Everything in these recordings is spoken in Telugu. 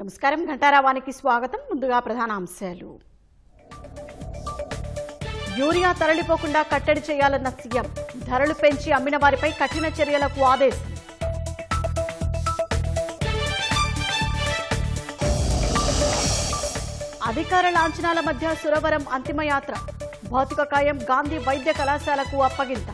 నమస్కారం ఘంటారావానికి స్వాగతం. ముందుగా ప్రధాన అంశాలు. యూరియా తరలిపోకుండా కట్టడి చేయాలన్న సీఎం. ధరలు పెంచి అమ్మిన వారిపై కఠిన చర్యలకు ఆదేశం. అధికార లాంఛనాల మధ్య సురవరం అంతిమయాత్ర. భౌతిక కాయం గాంధీ వైద్య కళాశాలకు అప్పగింత.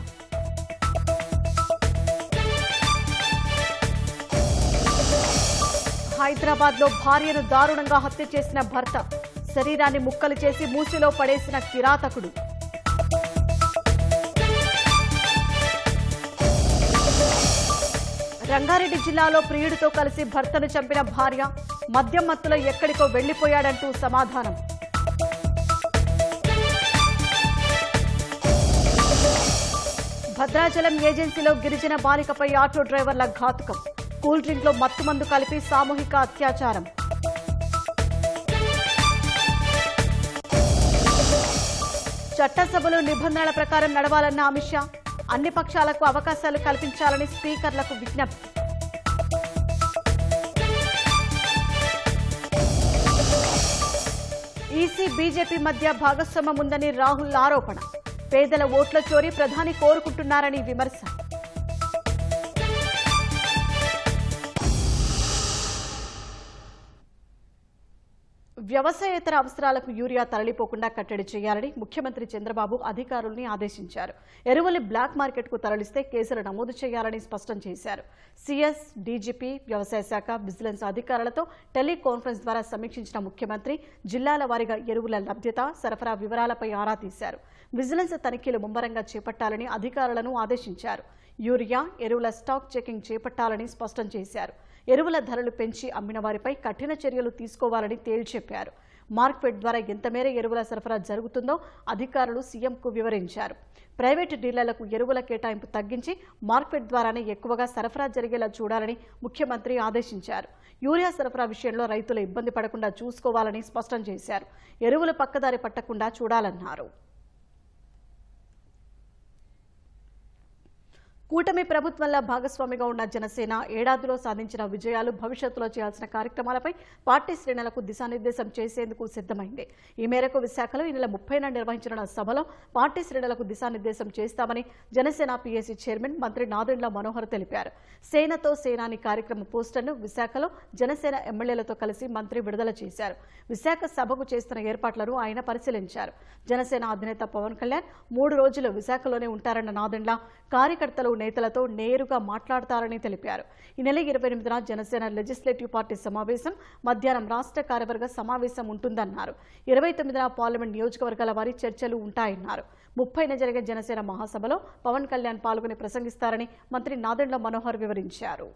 హైదరాబాద్ లో భార్యను దారుణంగా హత్య చేసిన భర్త. శరీరాన్ని ముక్కలు చేసి మూసిలో పడేసిన కిరాతకుడు. రంగారెడ్డి జిల్లాలో ప్రియుడితో కలిసి భర్తను చంపిన భార్య. మద్యం మత్తులో ఎక్కడికో వెళ్లిపోయాడంటూ సమాధానం. భద్రాచలం ఏజెన్సీలో గిరిజన బాలికపై ఆటో డ్రైవర్ల ఘాతుకం. కూల్ డ్రింక్ లో మత్తుమందు కలిపి సామూహిక అత్యాచారం. చట్టసభలో నిబంధనల ప్రకారం నడవాలన్న అమిత్ షా. అన్ని పక్షాలకు అవకాశాలు కల్పించాలని స్పీకర్లకు విజ్ఞప్తి. ఈసీ బీజేపీ మధ్య భాగస్వామ్యం ఉందని రాహుల్ ఆరోపణ. పేదల ఓట్ల చోరీ ప్రధాని కోరుకుంటున్నారని విమర్శ. వ్యవసాయేతర అవసరాలకు యూరియా తరలిపోకుండా కట్టడి చేయాలని ముఖ్యమంత్రి చంద్రబాబు అధికారుల్ని ఆదేశించారు. ఎరువులు బ్లాక్ మార్కెట్కు తరలిస్తే కేసులు నమోదు చేయాలని స్పష్టం చేశారు. సీఎస్, డీజీపీ, వ్యవసాయ శాఖ, విజిలెన్స్ అధికారులతో టెలికాన్ఫరెన్స్ ద్వారా సమీక్షించిన ముఖ్యమంత్రి జిల్లాల వారీగా ఎరువుల లభ్యత, సరఫరా వివరాలపై ఆరా తీశారు. విజిలెన్స్ తనిఖీలు ముమ్మరంగా చేపట్టాలని అధికారులను ఆదేశించారు. యూరియా, ఎరువుల స్టాక్ చెకింగ్ చేపట్టాలని స్పష్టం చేశారు. ఎరువుల ధరలు పెంచి అమ్మిన వారిపై కఠిన చర్యలు తీసుకోవాలని తేల్చెప్పారు. మార్కెట్ ద్వారా ఎంతమేర ఎరువుల సరఫరా జరుగుతుందో అధికారులు సీఎంకు వివరించారు. ప్రైవేటు డీలర్లకు ఎరువుల కేటాయింపు తగ్గించి మార్కెట్ ద్వారానే ఎక్కువగా సరఫరా జరిగేలా చూడాలని ముఖ్యమంత్రి ఆదేశించారు. యూరియా సరఫరా విషయంలో రైతులు ఇబ్బంది పడకుండా చూసుకోవాలని స్పష్టం చేశారు. ఎరువులు పక్కదారి పట్టకుండా చూడాలన్నారు. కూటమి ప్రభుత్వంలో భాగస్వామిగా ఉన్న జనసేన ఏడాదిలో సాధించిన విజయాలు, భవిష్యత్తులో చేయాల్సిన కార్యక్రమాలపై పార్టీ శ్రేణులకు దిశానిర్దేశం చేసేందుకు సిద్ధమైంది. ఈ మేరకు విశాఖలో ఈ నెల 30న నిర్వహించిన సభలో పార్టీ శ్రేణులకు దిశానిర్దేశం చేస్తామని జనసేన పీఏసీ చైర్మన్ మంత్రి నాదెండ్ల మనోహర్ తెలిపారు. సేనతో సేనాని కార్యక్రమ పోస్టర్ను విశాఖలో జనసేన ఎమ్మెల్యేలతో కలిసి మంత్రి విడుదల చేశారు. విశాఖ సభకు చేస్తున్న ఏర్పాట్లను ఆయన పరిశీలించారు. జనసేన అధినేత పవన్ కళ్యాణ్ 3 రోజులు విశాఖలోనే ఉంటారన్న నాదెండ్ల కార్యకర్తలు, నేతలతో నేరుగా మాట్లాడతారని తెలిపారు. ఈ నెల 28న జనసేన లెజిస్లేటివ్ పార్టీ సమావేశం, మధ్యాహ్నం రాష్ట్ర కార్యవర్గ సమావేశం ఉంటుందన్నారు. 29న పార్లమెంట్ నియోజకవర్గాల వారి చర్చలు ఉంటాయన్నారు. 30న జరిగే జనసేన మహాసభలో పవన్ కళ్యాణ్ పాల్గొని ప్రసంగిస్తారని మంత్రి నాదెండ్ల మనోహర్ వివరించారు.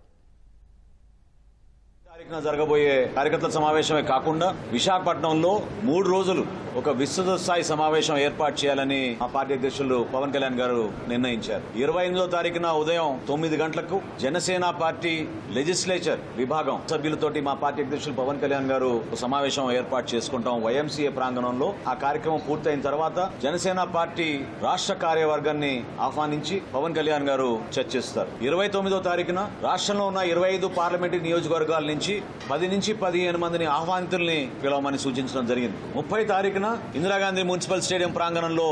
జరగబోయే కార్యకర్తల సమావేశమే కాకుండా విశాఖపట్నంలో 3 రోజులు ఒక విస్తృత స్థాయి సమావేశం ఏర్పాటు చేయాలని మా పార్టీ అధ్యక్షులు పవన్ కళ్యాణ్ గారు నిర్ణయించారు. 28వ తారీఖున ఉదయం 9 గంటలకు జనసేన పార్టీ లెజిస్లేచర్ విభాగం సభ్యులతోటి మా పార్టీ అధ్యక్షులు పవన్ కళ్యాణ్ గారు సమావేశం ఏర్పాటు చేసుకుంటాం వైఎంసీఏ ప్రాంగణంలో. ఆ కార్యక్రమం పూర్తయిన తర్వాత జనసేన పార్టీ రాష్ట్ర కార్యవర్గాన్ని ఆహ్వానించి పవన్ కళ్యాణ్ గారు చర్చిస్తారు. 29వ తారీఖున రాష్ట్రంలో ఉన్న 25 పార్లమెంటరీ నియోజకవర్గాల నుంచి 10 నుంచి 15 మందిని ఆహ్వానితుల్ని పిలవమని సూచించడం జరిగింది. 30 తారీఖున ఇందిరాగాంధీ మున్సిపల్ స్టేడియం ప్రాంగణంలో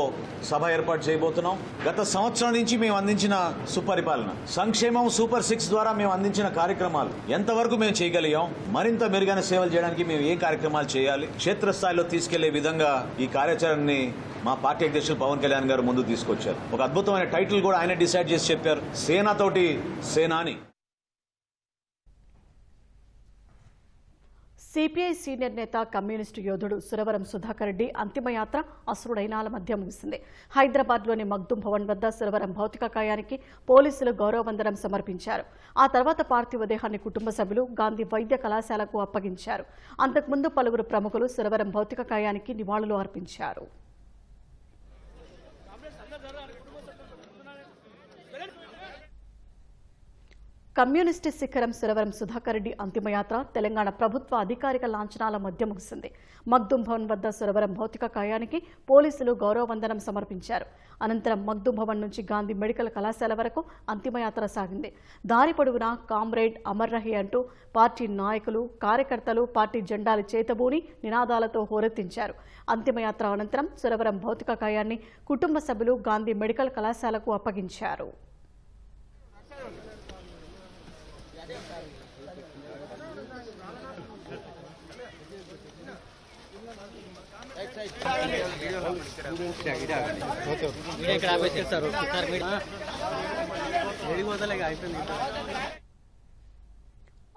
సభ ఏర్పాటు చేయబోతున్నాం. గత సంవత్సరం నుంచి మేము అందించిన సుపరిపాలన, సంక్షేమం, సూపర్ 6 ద్వారా మేము అందించిన కార్యక్రమాలు ఎంతవరకు మేము చేయగలిగాం, మరింత మెరుగైన సేవలు చేయడానికి మేము ఏ కార్యక్రమాలు చేయాలి, క్షేత్రస్థాయిలో తీసుకెళ్లే విధంగా ఈ కార్యాచరణని మా పార్టీ అధ్యక్షులు పవన్ కళ్యాణ్ గారు ముందుకు తీసుకొచ్చారు. ఒక అద్భుతమైన టైటిల్ కూడా ఆయన డిసైడ్ చేసి చెప్పారు, సేనతోటి సేనాని. సిపిఐ సీనియర్ నేత, కమ్యూనిస్టు యోధుడు సురవరం సుధాకర్ రెడ్డి అంతిమయాత్ర అసురుడైనాల మధ్య ముగిసింది. హైదరాబాద్లోని మగ్దుం భవన్ వద్ద సురవరం భౌతిక కాయానికి పోలీసులు గౌరవవందనం సమర్పించారు. ఆ తర్వాత పార్థివ దేహాన్ని కుటుంబ సభ్యులు గాంధీ వైద్య కళాశాలకు అప్పగించారు. అంతకుముందు పలువురు ప్రముఖులు సురవరం భౌతిక కాయానికి నివాళులు అర్పించారు. కమ్యూనిస్టు శిఖరం సురవరం సుధాకర్ రెడ్డి అంతిమయాత్ర తెలంగాణ ప్రభుత్వ అధికారిక లాంఛనాల మధ్య ముగిసింది. మగ్దుం భవన్ వద్ద సురవరం భౌతిక కాయానికి పోలీసులు గౌరవవందనం సమర్పించారు. అనంతరం మగ్దుం భవన్ నుంచి గాంధీ మెడికల్ కళాశాల వరకు అంతిమయాత్ర సాగింది. దారి పొడవునా కామ్రేడ్ అమర్ రహే అంటూ పార్టీ నాయకులు, కార్యకర్తలు పార్టీ జెండాలు చేతబూని నినాదాలతో హోరెత్తించారు. అంతిమయాత్ర అనంతరం సురవరం భౌతిక కాయాన్ని కుటుంబ సభ్యులు గాంధీ మెడికల్ కళాశాలకు అప్పగించారు.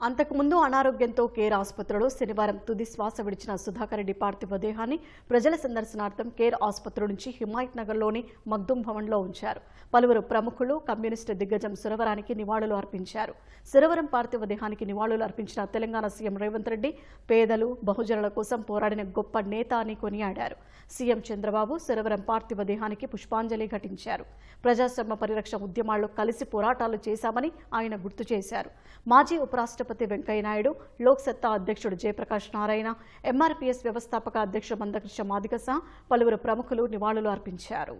అంతకుముందు అనారోగ్యంతో కేర్ ఆసుపత్రిలో శనివారం తుది శ్వాస విడిచిన సుధాకర్ రెడ్డి పార్థివ దేహాన్ని ప్రజల సందర్శనార్థం కేర్ ఆసుపత్రి నుంచి హిమాయత్ నగర్లోని మగ్దుం భవన్లో ఉంచారు. పలువురు ప్రముఖులు, కమ్యూనిస్టు దిగ్గజం సురవరానికి నివాళులు అర్పించారు. సురవరం పార్థివ దేహానికి నివాళులు అర్పించిన తెలంగాణ సీఎం రేవంత్ రెడ్డి పేదలు, బహుజనుల కోసం పోరాడిన గొప్ప నేత అని కొనియాడారు. సీఎం చంద్రబాబు సురవరం పార్థివ దేహానికి పుష్పాంజలి ఘటించారు. ప్రజాస్వామ్య పరిరక్షణ ఉద్యమాల్లో కలిసి పోరాటాలు చేశామని ఆయన గుర్తు చేశారు. మాజీ ఉపరాష్ట్రపతి వెంకయ్యనాయుడు, లోక్ సత్తా అధ్యక్షుడు జయప్రకాష్ నారాయణ, ఎంఆర్పీఎస్ వ్యవస్థాపక అధ్యక్షుడు మందకృష్ణ మాదిగ సహా పలువురు ప్రముఖులు నివాళులు అర్పించారు.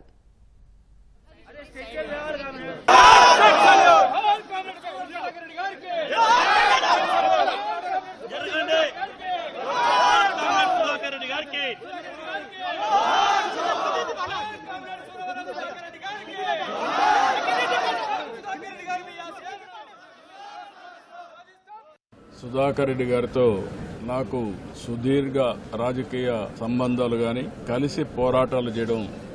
సుధాకర్ రెడ్డి గారితో నాకు సుదీర్ఘ రాజకీయ సంబంధాలు గాని కలిసి పోరాటాలు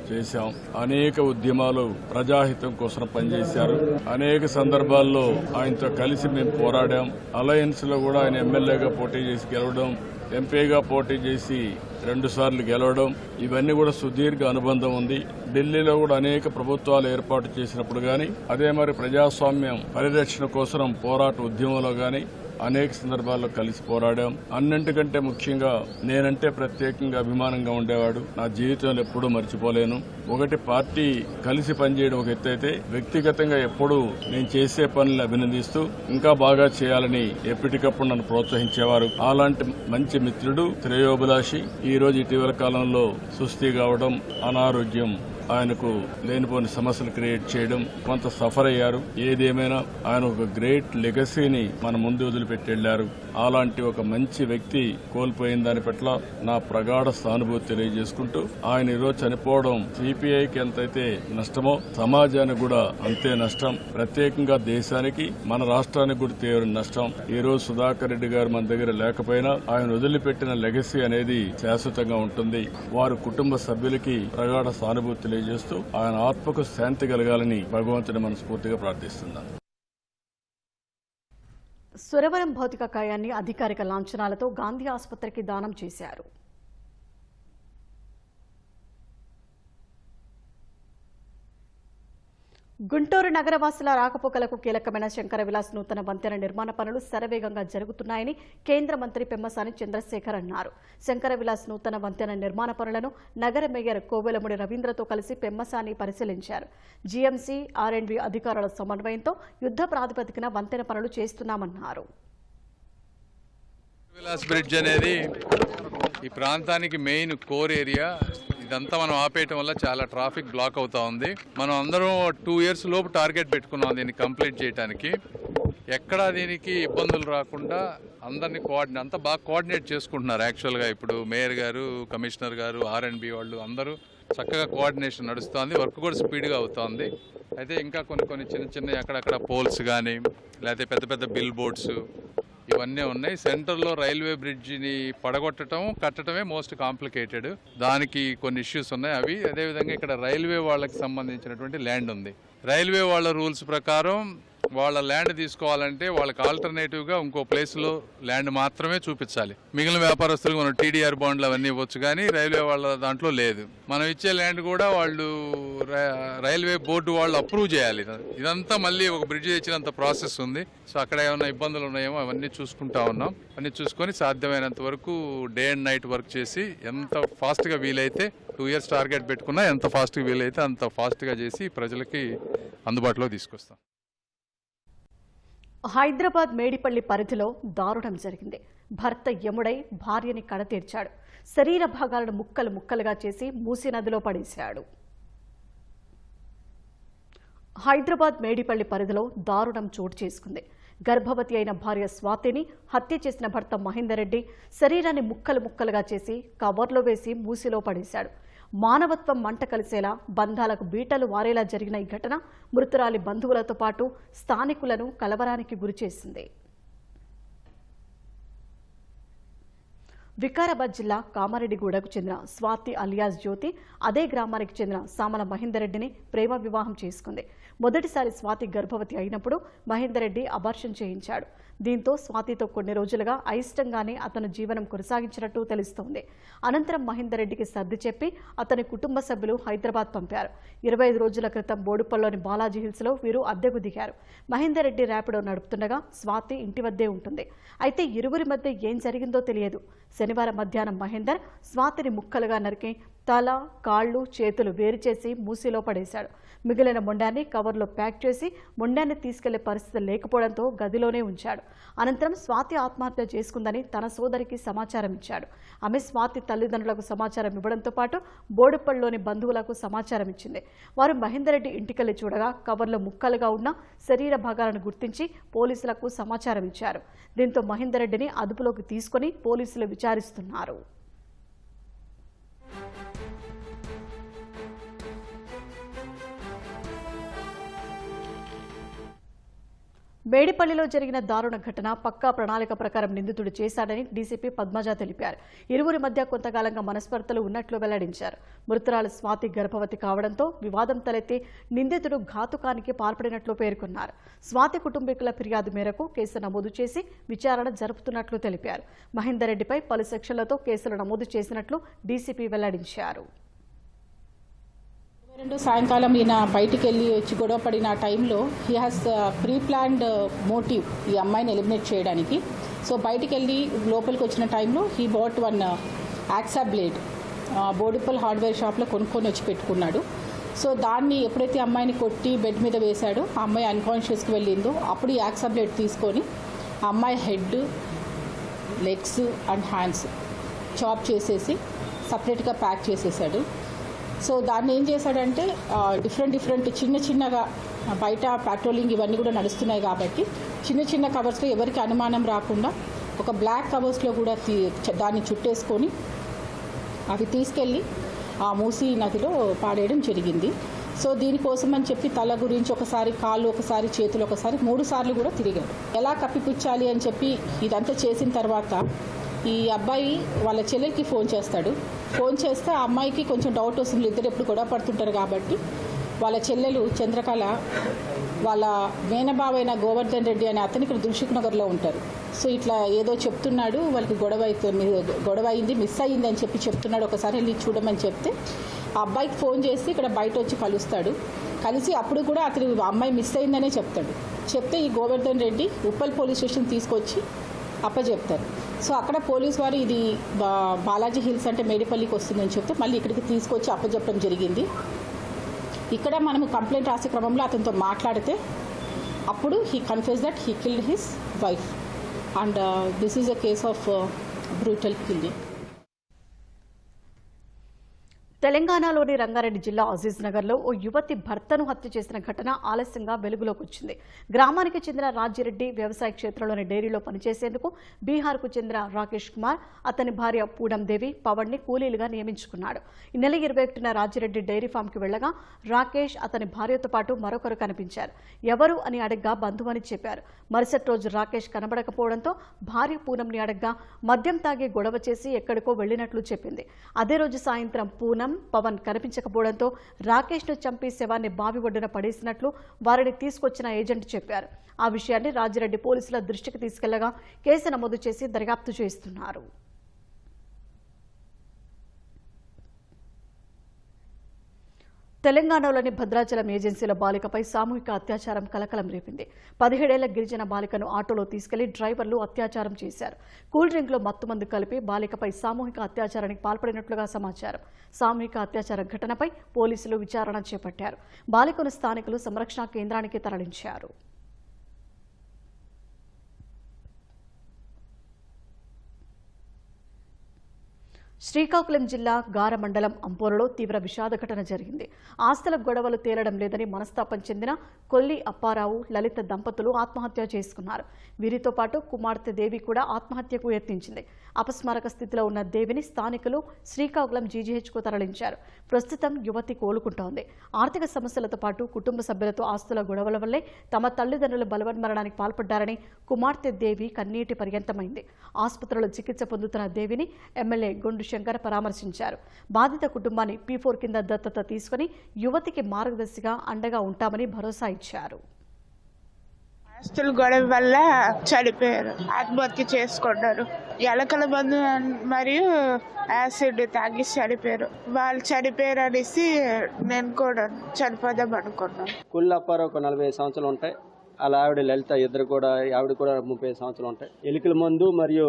చేశాం. అనేక ఉద్యమాలు ప్రజాహితం కోసం పనిచేశారు. అనేక సందర్భాల్లో ఆయనతో కలిసి మేము పోరాడాం. అలయన్స్ లో కూడా ఆయన ఎమ్మెల్యేగా పోటీ చేసి గెలవడం, ఎంపీగా పోటీ చేసి 2 సార్లు గెలవడం, ఇవన్నీ కూడా సుదీర్ఘ అనుబంధం ఉంది. ఢిల్లీలో కూడా అనేక ప్రభుత్వాలు ఏర్పాటు చేసినప్పుడు గాని, అదే మరి ప్రజాస్వామ్యం పరిరక్షణ కోసం పోరాట ఉద్యమంలో గాని అనేక సందర్భాల్లో కలిసి పోరాడాం. అన్నింటికంటే ముఖ్యంగా నేనంటే ప్రత్యేకంగా అభిమానంగా ఉండేవాడు. నా జీవితంలో ఎప్పుడూ మర్చిపోలేను. ఒకటి, పార్టీ కలిసి పనిచేయడం ఒక ఎత్తు అయితే, వ్యక్తిగతంగా ఎప్పుడూ నేను చేసే పనులను అభినందిస్తూ ఇంకా బాగా చేయాలని ఎప్పటికప్పుడు నన్ను ప్రోత్సహించేవారు. అలాంటి మంచి మిత్రుడు, శ్రేయోభిలాషి ఈ రోజు ఇటీవల కాలంలో సుస్థి కావడం, అనారోగ్యం ఆయనకు లేనిపోని సమస్యలు క్రియేట్ చేయడం, కొంత సఫర్ అయ్యారు. ఏదేమైనా ఆయన ఒక గ్రేట్ లెగసీని మన ముందు వదిలిపెట్టి వెళ్లారు. అలాంటి ఒక మంచి వ్యక్తి కోల్పోయిన దాని పట్ల నా ప్రగాఢ సానుభూతి తెలియజేసుకుంటూ, ఆయన ఈరోజు చనిపోవడం సిపిఐకి ఎంతైతే నష్టమో సమాజానికి కూడా అంతే నష్టం. ప్రత్యేకంగా దేశానికి, మన రాష్ట్రానికి కూడా తీవ్ర నష్టం. ఈ రోజు సుధాకర్ రెడ్డి గారు మన దగ్గర లేకపోయినా ఆయన వదిలిపెట్టిన లెగసీ అనేది శాశ్వతంగా ఉంటుంది. వారి కుటుంబ సభ్యులకి ప్రగాఢ సానుభూతి తెలియజేస్తూ ఆయన ఆత్మకు శాంతి కలగాలని భగవంతుని మనస్ఫూర్తిగా ప్రార్థిస్తున్నాను. సురవరం భౌతిక కాయాన్ని అధికారిక లాంఛనాలతో గాంధీ ఆసుపత్రికి దానం చేశారు. గుంటూరు నగరవాసుల రాకపోకలకు కీలకమైన శంకర విలాస్ నూతన వంతెన నిర్మాణ పనులు శరవేగంగా జరుగుతున్నాయని కేంద్ర మంత్రి పెమ్మసాని చంద్రశేఖర్ అన్నారు. శంకర విలాస్ నూతన వంతెన నిర్మాణ పనులను నగర మేయర్ కోవెలముడి రవీంద్రతో కలిసి పెమ్మసాని పరిశీలించారు. జీఎంసీ, ఆర్ఎండ్బి అధికారుల సమన్వయంతో యుద్ధ ప్రాతిపదికన వంతెన పనులు చేస్తున్నామన్నారు. విలాస్ బ్రిడ్జ్ అనేది ఈ ప్రాంతానికి మెయిన్ కోర్ ఏరియా. ఇదంతా మనం ఆపేయటం వల్ల చాలా ట్రాఫిక్ బ్లాక్ అవుతా ఉంది. మనం అందరం 2 years లోపు టార్గెట్ పెట్టుకున్నాం దీన్ని కంప్లీట్ చేయడానికి. ఎక్కడా దీనికి ఇబ్బందులు రాకుండా అందరినీ అంతా బాగా కోఆర్డినేట్ చేసుకుంటున్నారు. యాక్చువల్గా ఇప్పుడు మేయర్ గారు, కమిషనర్ గారు, ఆర్ఎండ్బి వాళ్ళు అందరూ చక్కగా కోఆర్డినేషన్ నడుస్తుంది. వర్క్ కూడా స్పీడ్గా అవుతుంది. అయితే ఇంకా కొన్ని చిన్న అక్కడక్కడ పోల్స్ కానీ, లేకపోతే పెద్ద పెద్ద బిల్ బోర్డ్స్ ఇవన్నీ ఉన్నాయి. సెంటర్లో రైల్వే బ్రిడ్జిని పడగొట్టడం, కట్టడమే మోస్ట్ కాంప్లికేటెడ్. దానికి కొన్ని ఇష్యూస్ ఉన్నాయి. అవి అదేవిధంగా ఇక్కడ రైల్వే వాళ్ళకి సంబంధించినటువంటి ల్యాండ్ ఉంది. రైల్వే వాళ్ళ రూల్స్ ప్రకారం వాళ్ళ ల్యాండ్ తీసుకోవాలంటే వాళ్ళకి ఆల్టర్నేటివ్గా ఇంకో ప్లేస్లో ల్యాండ్ మాత్రమే చూపించాలి. మిగిలిన వ్యాపారస్తులకు మనం టీడీఆర్ బాండ్లు అవన్నీ ఇవ్వచ్చు, కానీ రైల్వే వాళ్ళ దాంట్లో లేదు. మనం ఇచ్చే ల్యాండ్ కూడా వాళ్ళు రైల్వే బోర్డు వాళ్ళు అప్రూవ్ చేయాలి. ఇదంతా మళ్ళీ ఒక బ్రిడ్జ్ తెచ్చినంత ప్రాసెస్ ఉంది. సో అక్కడ ఏమైనా ఇబ్బందులు ఉన్నాయేమో అవన్నీ చూసుకుంటా ఉన్నాం. అన్ని చూసుకొని సాధ్యమైనంత వరకు డే అండ్ నైట్ వర్క్ చేసి ఎంత ఫాస్ట్గా వీలైతే 2 years టార్గెట్ పెట్టుకున్నా ఎంత ఫాస్ట్గా వీలైతే అంత ఫాస్ట్గా చేసి ప్రజలకి అందుబాటులో తీసుకొస్తాం. హైదరాబాద్ మేడిపల్లి పరిధిలో దారుణం జరిగింది. భర్త యముడై భార్యని కడతీర్చాడు. శరీర భాగాలను ముక్కలు ముక్కలుగా చేసి మూసీ నదిలో పడేశాడు. హైదరాబాద్ మేడిపల్లి పరిధిలో దారుణం చోటు చేసుకుంది. గర్భవతి అయిన భార్య స్వాతిని హత్య చేసిన భర్త మహేందర్ రెడ్డి శరీరాన్ని ముక్కలు ముక్కలుగా చేసి కవర్లో వేసి మూసీలో పడేశాడు. మానవత్వం మంట కలిసేలా బంధాలకు బీటలు వారేలా జరిగిన ఈ ఘటన మృతురాలి బంధువులతో పాటు స్థానికులను కలవరానికి గురిచేసింది. వికారాబాద్ జిల్లా కామారెడ్డిగూడకు చెందిన స్వాతి అలియాస్ జ్యోతి అదే గ్రామానికి చెందిన సామల మహేందర్ రెడ్డిని ప్రేమ వివాహం చేసుకుంది. మొదటిసారి స్వాతి గర్భవతి అయినప్పుడు మహేందర్ రెడ్డి అబార్షన్ చేయించాడు. దీంతో స్వాతితో కొన్ని రోజులుగా అయిష్టంగానే అతను జీవనం కొనసాగించినట్టు తెలుస్తోంది. అనంతరం మహేందర్ రెడ్డికి సర్ది చెప్పి అతని కుటుంబ సభ్యులు హైదరాబాద్ పంపారు. 25 రోజుల క్రితం బోడుపల్లిలోని బాలాజీ హిల్స్లో వీరు అద్దెకు దిగారు. మహేందర్ రెడ్డి ర్యాపిడో నడుపుతుండగా స్వాతి ఇంటి వద్దే ఉంటుంది. అయితే ఇరువురి మధ్య ఏం జరిగిందో తెలియదు. శనివారం మధ్యాహ్నం మహేందర్ స్వాతిని ముక్కలుగా నరికి తల, కాళ్లు, చేతులు వేరు చేసి మూసీలో పడేశాడు. మిగిలిన మొండాన్ని కవర్లో ప్యాక్ చేసి మొండాన్ని తీసుకెళ్లే పరిస్థితి లేకపోవడంతో గదిలోనే ఉంచాడు. అనంతరం స్వాతి ఆత్మహత్య చేసుకుందని తన సోదరికి సమాచారం ఇచ్చాడు. ఆమె స్వాతి తల్లిదండ్రులకు సమాచారం ఇవ్వడంతో పాటు బోడుపల్లిలోని బంధువులకు సమాచారం ఇచ్చింది. వారు మహేందర్ రెడ్డి ఇంటికెళ్లి చూడగా కవర్లో ముక్కలుగా ఉన్న శరీర భాగాలను గుర్తించి పోలీసులకు సమాచారం ఇచ్చారు. దీంతో మహేందర్ రెడ్డిని అదుపులోకి తీసుకుని పోలీసులు విచారిస్తున్నారు. మేడిపల్లిలో జరిగిన దారుణ ఘటన పక్కా ప్రణాళిక ప్రకారం నిందితుడు చేశాడని డీసీపీ పద్మజ తెలిపారు. ఇరువురి మధ్య కొంతకాలంగా మనస్పర్ధలు ఉన్నట్లు వెల్లడించారు. మృతురాలు స్వాతి గర్భవతి కావడంతో వివాదం తలెత్తి నిందితుడు ఘాతుకానికి పాల్పడినట్లు పేర్కొన్నారు. స్వాతి కుటుంబీకుల ఫిర్యాదు మేరకు కేసు నమోదు చేసి విచారణ జరుపుతున్నట్లు తెలిపారు. మహేందర్ రెడ్డిపై పలు సెక్షన్లతో కేసులు నమోదు చేసినట్లు డీసీపీ వెల్లడించారు. సాయంకాలం ఈయన బయటికి వెళ్ళి వచ్చి గొడవ పడిన టైంలో he has pre planned motive ఈ అమ్మాయిని ఎలిమినేట్ చేయడానికి. సో బయటికి వెళ్ళి లోపలికి వచ్చిన టైంలో he bought one hacksaw blade Boduppal hardware షాప్లో కొనుక్కొని వచ్చి పెట్టుకున్నాడు. సో దాన్ని ఎప్పుడైతే అమ్మాయిని కొట్టి బెడ్ మీద వేశాడో ఆ అమ్మాయి అన్కాన్షియస్కి వెళ్ళిందో అప్పుడు ఈ యాక్సా బ్లేడ్ తీసుకొని ఆ అమ్మాయి head, legs and hands chop చేసేసి సపరేట్గా ప్యాక్ చేసేసాడు. సో దాన్ని ఏం చేశాడంటే డిఫరెంట్ చిన్నగా బయట పెట్రోలింగ్ ఇవన్నీ కూడా నడుస్తున్నాయి కాబట్టి చిన్న కవర్స్లో ఎవరికి అనుమానం రాకుండా ఒక బ్లాక్ కవర్స్లో కూడా దాన్ని చుట్టేసుకొని అవి తీసుకెళ్ళి ఆ మూసీ నదిలో పాడేయడం జరిగింది. సో దీనికోసం అని చెప్పి తల గురించి ఒకసారి కాళ్ళు, ఒకసారి చేతులు, ఒకసారి 3 సార్లు కూడా తిరిగాడు. ఎలా కప్పిపుచ్చాలి అని చెప్పి ఇదంతా చేసిన తర్వాత ఈ అబ్బాయి వాళ్ళ చెల్లెలకి ఫోన్ చేస్తాడు. ఫోన్ చేస్తే ఆ అమ్మాయికి కొంచెం డౌట్ వస్తుంది. ఇద్దరు ఎప్పుడు గొడవ పడుతుంటారు కాబట్టి వాళ్ళ చెల్లెలు చంద్రకళ వాళ్ళ మేనబావైన గోవర్ధన్ రెడ్డి అనే అతను ఇక్కడ దిల్సుఖ్ నగర్లో ఉంటారు. సో ఇట్లా ఏదో చెప్తున్నాడు, వాళ్ళకి గొడవ అయింది, మిస్ అయ్యింది అని చెప్పి చెప్తున్నాడు, ఒకసారి వెళ్ళి చూడమని చెప్తే ఆ అబ్బాయికి ఫోన్ చేసి ఇక్కడ బయట వచ్చి కలుస్తాడు. కలిసి అప్పుడు కూడా అతను అమ్మాయి మిస్ అయిందనే చెప్తే ఈ గోవర్ధన్ రెడ్డి ఉప్పల్ పోలీస్ స్టేషన్ తీసుకొచ్చి అప్పచెప్తారు. సో అక్కడ పోలీస్ వారు ఇది బాలాజీ హిల్స్ అంటే మేడిపల్లికి వస్తుందని చెప్తే మళ్ళీ ఇక్కడికి తీసుకొచ్చి అప్పచెప్పడం జరిగింది. ఇక్కడ మనము కంప్లైంట్ రాసే క్రమంలో అతనితో మాట్లాడితే అప్పుడు he confess that he killed his wife and this is a case of brutal killing. తెలంగాణలోని రంగారెడ్డి జిల్లా అజీజ్ నగర్లో ఓ యువతి భర్తను హత్య చేసిన ఘటన ఆలస్యంగా వెలుగులోకి వచ్చింది. గ్రామానికి చెందిన రాజిరెడ్డి వ్యవసాయ క్షేత్రంలోని డైరీలో పనిచేసేందుకు బీహార్కు చెందిన రాకేష్ కుమార్ అతని భార్య పూడందేవి పవన్ని కూలీలుగా నియమించుకున్నాడు. ఈ నెల 21న రాజిరెడ్డి డైరీ ఫామ్కి వెళ్లగా రాకేష్ అతని భార్యతో పాటు మరొకరు కనిపించారు. ఎవరు అని అడగ్గా బంధువు అని చెప్పారు. మరుసటి రోజు రాకేష్ కనబడకపోవడంతో భార్య పూనంని అడగ్గా మద్యం తాగి గొడవ చేసి ఎక్కడికో వెళ్లినట్లు చెప్పింది. అదే రోజు సాయంత్రం పూనం, పవన్ కనిపించకపోవడంతో రాకేష్ను చంపి శవాన్ని బావి ఒడ్డున పడేసినట్లు వారిని తీసుకొచ్చిన ఏజెంట్ చెప్పారు. ఆ విషయాన్ని రాజిరెడ్డి పోలీసుల దృష్టికి తీసుకెళ్లగా కేసు నమోదు చేసి దర్యాప్తు చేస్తున్నారు. తెలంగాణలోని భద్రాచలం ఏజెన్సీల బాలికపై సామూహిక అత్యాచారం కలకలం రేపింది. 17 ఏళ్ల గిరిజన బాలికను ఆటోలో తీసుకెళ్లి డ్రైవర్లు అత్యాచారం చేశారు. కూల్ డ్రింక్లో మత్తుమందు కలిపి బాలికపై సామూహిక అత్యాచారానికి పాల్పడినట్లుగా సమాచారం. సామూహిక అత్యాచార ఘటనపై పోలీసులు విచారణ చేపట్టారు. బాలికను స్థానికులు సంరక్షణ కేంద్రానికి తరలించారు. శ్రీకాకుళం జిల్లా గార మండలం అంపోలలో తీవ్ర విషాద ఘటన జరిగింది. ఆస్తుల గొడవలు తేలడం లేదని మనస్తాపం చెందిన కొల్లి అప్పారావు, లలిత దంపతులు ఆత్మహత్య చేసుకున్నారు. వీరితో పాటు కుమార్తె దేవి కూడా ఆత్మహత్యకు యత్నించింది. అపస్మారక స్థితిలో ఉన్న దేవిని స్థానికులు శ్రీకాకుళం జీజీహెచ్కు తరలించారు. ప్రస్తుతం యువతి కోలుకుంటోంది. ఆర్థిక సమస్యలతో పాటు కుటుంబ సభ్యులతో ఆస్తుల గొడవల వల్లే తమ తల్లిదండ్రులు బలవన్మరణానికి పాల్పడ్డారని కుమార్తె దేవి కన్నీటి పర్యంతమైంది. ఆసుపత్రిలో చికిత్స పొందుతున్న దేవిని ఎమ్మెల్యే గొండు శంకర్ పరామర్శించారు. బాధిత కుటుంబాన్ని P4 కింద దత్తత తీసుకుని యువతికి మార్గదర్శిగా అండగా ఉంటామని భరోసా ఇచ్చారు. ఆస్తుల గొడవ వల్ల చనిపోయారు, ఆత్మహత్య చేసుకున్నారు. ఎలకల మందు మరియు యాసిడ్ తాగి చనిపోయారు. వాళ్ళు చనిపోయారు అనేసి నేను కూడా చనిపోదాం అనుకున్నాను. కుళ్ళప్పారావు ఒక 45 సంవత్సరాలు ఉంటాయి. అలా ఆవిడ లలిత ఇద్దరు కూడా, ఆవిడ కూడా 30 సంవత్సరాలు ఉంటాయి. ఎలికల మందు మరియు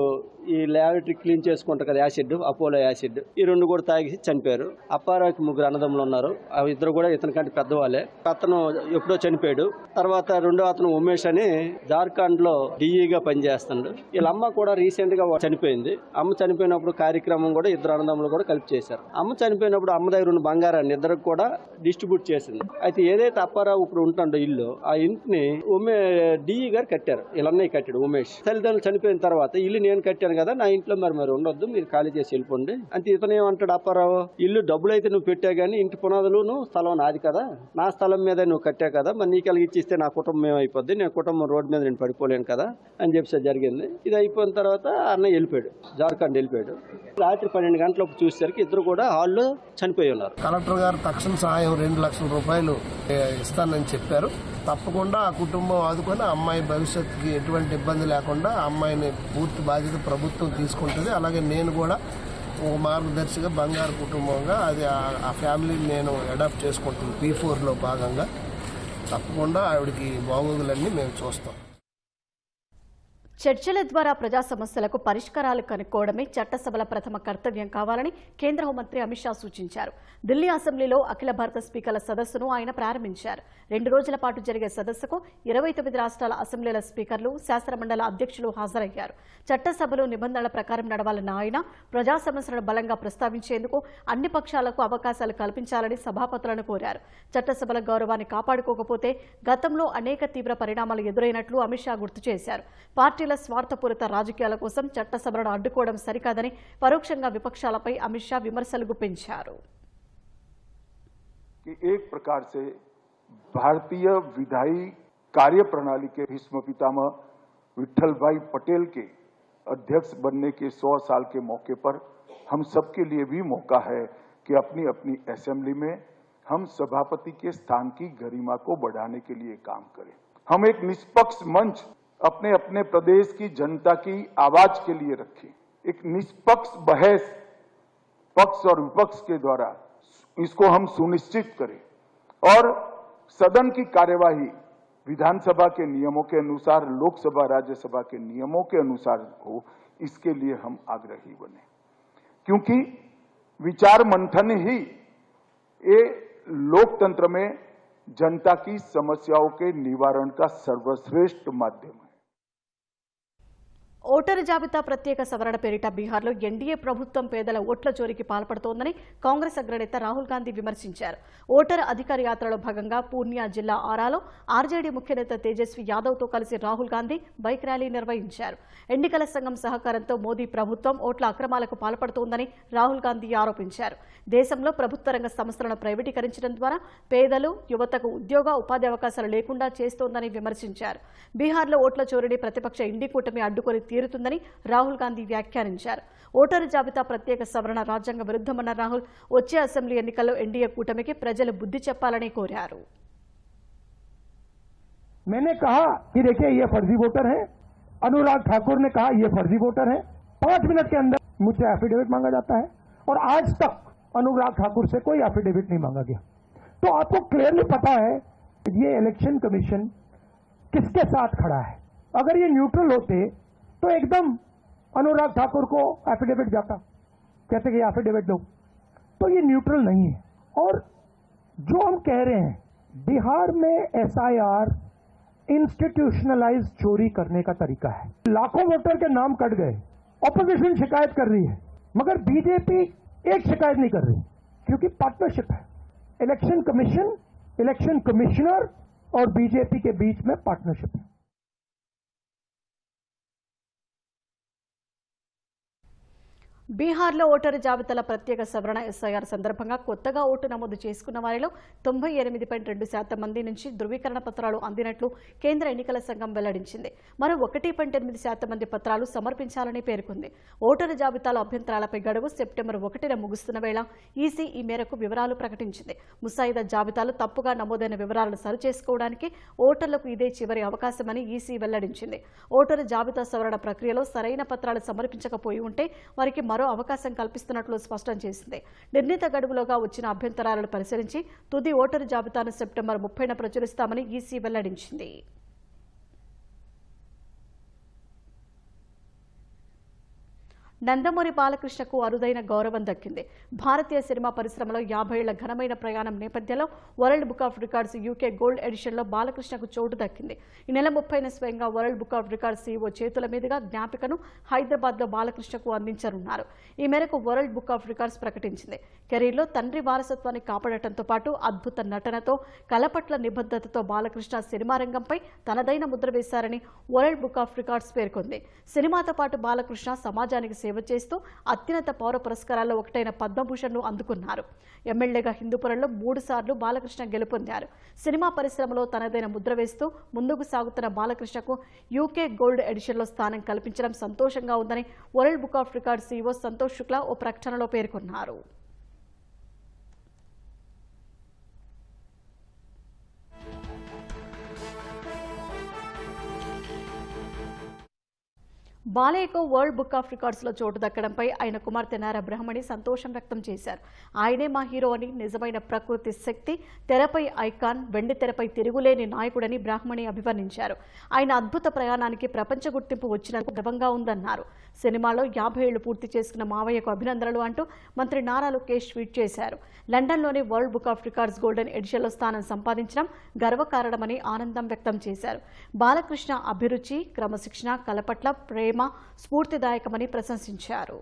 ఈ ల్యాబొరేటరీ క్లీన్ చేసుకుంటారు కదా యాసిడ్, అపోలో యాసిడ్, ఈ రెండు కూడా తాగి చనిపోయారు. అప్పారావుకి 3 అన్నదమ్ములు ఉన్నారు. అవి ఇద్దరు కూడా ఇతని కంటే పెద్దవాళ్ళే. అతను ఎప్పుడో చనిపోయాడు. తర్వాత రెండో అతను ఉమేష్ అని జార్ఖండ్ లో డిఈగా పనిచేస్తున్నాడు. వీళ్ళ అమ్మ కూడా రీసెంట్ గా చనిపోయింది. అమ్మ చనిపోయినప్పుడు కార్యక్రమం కూడా ఇద్దరు అన్నదమ్ములు కూడా కలిపి చేశారు. అమ్మ చనిపోయినప్పుడు అమ్మ దగ్గర ఉన్న బంగారాన్ని ఇద్దరికి కూడా డిస్ట్రిబ్యూట్ చేసింది. అయితే ఏదైతే అప్పారావు ఇప్పుడు ఉంటుండో ఇల్లు, ఆ ఇంటిని డిఈ గారు కట్టారు. వీళ్ళన్నయ్య కట్టాడు ఉమేష్. తల్లిదండ్రులు చనిపోయిన తర్వాత ఇల్లు నేను కట్టాను కదా, నా ఇంట్లో మరి ఉండొద్దు, మీరు ఖాళీ చేసి వెళ్ళిపోండి అంటే ఇతను ఏమంటాడు అప్పారావు, ఇల్లు డబ్బులు అయితే నువ్వు పెట్టా గానీ ఇంటి పునాదులు స్థలం నాది కదా, నా స్థలం మీద నువ్వు కట్టా కదా, మరి నీకు ఇచ్చిస్తే నా కుటుంబం ఏమైపోద్ది, నేను కుటుంబం రోడ్డు మీద నేను పడిపోలేను కదా అని చెప్పి జరిగింది. ఇది అయిపోయిన తర్వాత అన్నయ్య వెళ్ళిపోయాడు, జార్ఖండ్ వెళ్ళిపోయాడు. రాత్రి 12 గంటలకు చూసేసరికి ఇద్దరు కూడా హాల్లో చనిపోయి ఉన్నారు. కలెక్టర్ గారు తక్షణ సహాయం 2 లక్షల రూపాయలు ఇస్తానని చెప్పారు. తప్పకుండా ఆ కుటుంబం ఆదుకొని అమ్మాయి భవిష్యత్తుకి ఎటువంటి ఇబ్బంది లేకుండా అమ్మాయిని పూర్తి బాధ్యత ప్రభుత్వం తీసుకుంటుంది. అలాగే నేను కూడా ఒక మార్గదర్శిగా బంగారు కుటుంబంగా అది ఆ ఫ్యామిలీని నేను అడాప్ట్ చేసుకుంటాను. P4లో భాగంగా తప్పకుండా ఆవిడకి బాగోగులన్నీ మేము చూస్తాం. చర్చల ద్వారా ప్రజా సమస్యలకు పరిష్కారాలు కనుక్కోవడమే చట్టసభల ప్రథమ కర్తవ్యం కావాలని కేంద్ర హోంమంత్రి అమిత్ షా సూచించారు. ఢిల్లీ అసెంబ్లీలో అఖిల భారత స్పీకర్ల సదస్సును ఆయన ప్రారంభించారు. 2 రోజుల పాటు జరిగే సదస్సుకు 29 రాష్ట్రాల అసెంబ్లీల స్పీకర్లు, శాసనమండలి అధ్యక్షులు హాజరయ్యారు. చట్టసభలు నిబంధనల ప్రకారం నడవాలన్న ఆయన ప్రజా సమస్యలను బలంగా ప్రస్తావించేందుకు అన్ని పక్షాలకు అవకాశాలు కల్పించాలని సభాపతులను కోరారు. చట్టసభల గౌరవాన్ని కాపాడుకోకపోతే గతంలో అనేక తీవ్ర పరిణామాలు ఎదురైనట్లు అమిత్ షా గుర్తు చేశారు. పార్టీల స్వార్థపూరిత రాజకీయాల కోసం చట్టసభలను అడ్డుకోవడం సరికాదని పరోక్షంగా విపక్షాలపై అమిత్ షా విమర్శలు గుప్పించారు. एक प्रकार से भारतीय विधायी कार्य प्रणाली के भीष्म पितामह विठल भाई पटेल के अध्यक्ष बनने के 100 साल के मौके पर हम सबके लिए भी मौका है कि अपनी अपनी असेंबली में हम सभापति के स्थान की गरिमा को बढ़ाने के लिए काम करें. हम एक निष्पक्ष मंच अपने अपने प्रदेश की जनता की आवाज के लिए रखें. एक निष्पक्ष बहस पक्ष और विपक्ष के द्वारा इसको हम सुनिश्चित करें और सदन की कार्यवाही विधानसभा के नियमों के अनुसार, लोकसभा राज्यसभा के नियमों के अनुसार हो, इसके लिए हम आग्रही बने. क्योंकि विचार मंथन ही ये लोकतंत्र में जनता की समस्याओं के निवारण का सर्वश्रेष्ठ माध्यम है. ఓటరు జాబితా ప్రత్యేక సవరణ పేరిట బీహార్లో ఎన్డీఏ ప్రభుత్వం పేదల ఓట్ల చోరీకి పాల్పడుతోందని కాంగ్రెస్ అగ్రనేత రాహుల్ గాంధీ విమర్శించారు. ఓటరు అధికార యాత్రలో భాగంగా పూర్నియా జిల్లా ఆరాలో ఆర్జేడీ ముఖ్యనేత తేజస్వి యాదవ్తో కలిసి రాహుల్ గాంధీ బైక్ ర్యాలీ నిర్వహించారు. ఎన్నికల సంఘం సహకారంతో మోదీ ప్రభుత్వం ఓట్ల అక్రమాలకు పాల్పడుతోందని రాహుల్ గాంధీ ఆరోపించారు. దేశంలో ప్రభుత్వ రంగ సంస్థలను ప్రైవేటీకరించడం ద్వారా పేదలు, యువతకు ఉద్యోగ ఉపాధి అవకాశాలు లేకుండా చేస్తోందని విమర్శించారు. బీహార్లో ఓట్ల చోరీని ప్రతిపక్ష ఇండి కూటమి అడ్డుకొని తీరుతుందని రాహుల్ గాంధీ వ్యాఖ్యానించారు. ఓటరు జాబితా ప్రత్యేక సవరణ రాజ్యాంగ విరుద్ధమన్న రాహుల్ వచ్చే అసెంబ్లీ ఎన్నికల్లో ఎన్డీఏ కూటమికి ప్రజలు బుద్ధి చెప్పాలని కోరారు. मैंने कहा कि देखिए ये फर्जी वोटर है, अनुराग ठाकुर ने कहा ये फर्जी वोटर है. 5 मिनट के अंदर मुझसे एफिडेविट मांगा जाता है और आज तक अनुराग ठाकुर से कोई एफिडेविट नहीं मांगा गया. तो आपको क्लियरली पता है ये इलेक्शन कमीशन किसके साथ खड़ा है. अगर ये न्यूट्रल होते तो एकदम अनुराग ठाकुर को एफिडेविट जाता, कहते कि एफिडेविट दो. तो ये न्यूट्रल नहीं है. और जो हम कह रहे हैं बिहार में एसआईआर इंस्टीट्यूशनलाइज चोरी करने का तरीका है. लाखों वोटर के नाम कट गए, ऑपोजिशन शिकायत कर रही है मगर बीजेपी एक शिकायत नहीं कर रही, क्योंकि पार्टनरशिप है। इलेक्शन कमीशन, इलेक्शन कमिश्नर और बीजेपी के बीच में पार्टनरशिप है। బీహార్లో ఓటరు జాబితాల ప్రత్యేక సవరణ ఎస్ఐఆర్ సందర్భంగా కొత్తగా ఓటు నమోదు చేసుకున్న వారిలో 98.2% మంది నుంచి ధృవీకరణ పత్రాలు అందినట్లు కేంద్ర ఎన్నికల సంఘం వెల్లడించింది. మరో 1.8% మంది పత్రాలు సమర్పించాలని పేర్కొంది. ఓటరు జాబితాల అభ్యంతరాలపై గడువు సెప్టెంబర్ 1న ముగుస్తున్న వేళ ఈసీ ఈ మేరకు వివరాలు ప్రకటించింది. ముసాయిదా జాబితాలు తప్పుగా నమోదైన వివరాలను సరిచేసుకోవడానికి ఓటర్లకు ఇదే చివరి అవకాశమని ఈసీ వెల్లడించింది. ఓటరు జాబితా సవరణ ప్రక్రియలో సరైన పత్రాలు సమర్పించకపోయి ఉంటే వారికి మరో అవకాశం కల్పిస్తున్నట్లు స్పష్టం చేసింది. నిర్ణీత గడువులోగా వచ్చిన అభ్యంతరాలను పరిశీలించి తుది ఓటరు జాబితాను సెప్టెంబర్ 30న ప్రచురిస్తామని ఈసీ వెల్లడించింది. నందమూరి బాలకృష్ణకు అరుదైన గౌరవం దక్కింది. భారతీయ సినిమా పరిశ్రమలో 50 ఏళ్ల ఘనమైన ప్రయాణం నేపథ్యంలో world book of records UK gold ఎడిషన్లో బాలకృష్ణకు చోటు దక్కింది. ఈ నెల 30న స్వయంగా world book of records CEO చేతుల మీదుగా జ్ఞాపికను హైదరాబాద్లో బాలకృష్ణకు అందించనున్నారు. ఈ మేరకు వరల్డ్ బుక్ ఆఫ్ రికార్డ్స్ ప్రకటించింది. కెరీర్లో తండ్రి వారసత్వాన్ని కాపాడటంతో పాటు అద్భుత నటనతో, కళ పట్ల నిబద్ధతతో బాలకృష్ణ సినిమా రంగంపై తనదైన ముద్ర వేశారని వరల్డ్ బుక్ ఆఫ్ రికార్డ్స్ పేర్కొంది. సినిమాతో పాటు బాలకృష్ణ సమాజానికి సేవ చేస్తూ అత్యున్నత పౌర పురస్కారాల్లో ఒకటైన పద్మభూషణ్ను అందుకున్నారు. ఎమ్మెల్యేగా హిందూపురంలో 3 సార్లు బాలకృష్ణ గెలుపొందారు. సినిమా పరిశ్రమలో తనదైన ముద్ర వేస్తూ ముందుకు సాగుతున్న బాలకృష్ణకు యూకే గోల్డ్ ఎడిషన్లో స్థానం కల్పించడం సంతోషంగా ఉందని world book of records CEO Santosh Shukla ఓ ప్రకటనలో పేర్కొన్నారు. బాలయ్యకు వరల్డ్ బుక్ ఆఫ్ రికార్డ్స్లో చోటు దక్కడంపై ఆయన కుమార్తె నారా బ్రహ్మణి సంతోషం వ్యక్తం చేశారు. ఆయనే మా హీరో అని, నిజమైన ప్రకృతి శక్తి, తెరపై ఐకాన్, వెండి తెరపై తిరుగులేని నాయకుడని బ్రహ్మణి అభివర్ణించారు. ఆయన అద్భుత ప్రయాణానికి ప్రపంచ గుర్తింపు వచ్చినందుకు గర్వంగా ఉందన్నారు. సినిమాలో 50 ఏళ్లు పూర్తి చేసుకున్న మావయ్యకు అభినందనలు అంటూ మంత్రి నారా లోకేష్ ట్వీట్ చేశారు. లండన్లోని world book of records golden ఎడిషన్లో స్థానం సంపాదించడం గర్వకారణమని ఆనందం వ్యక్తం చేశారు. బాలకృష్ణ అభిరుచి, క్రమశిక్షణ, కళ పట్ల ప్రేమ స్ఫూర్తిదాయకమని ప్రశంసించారు.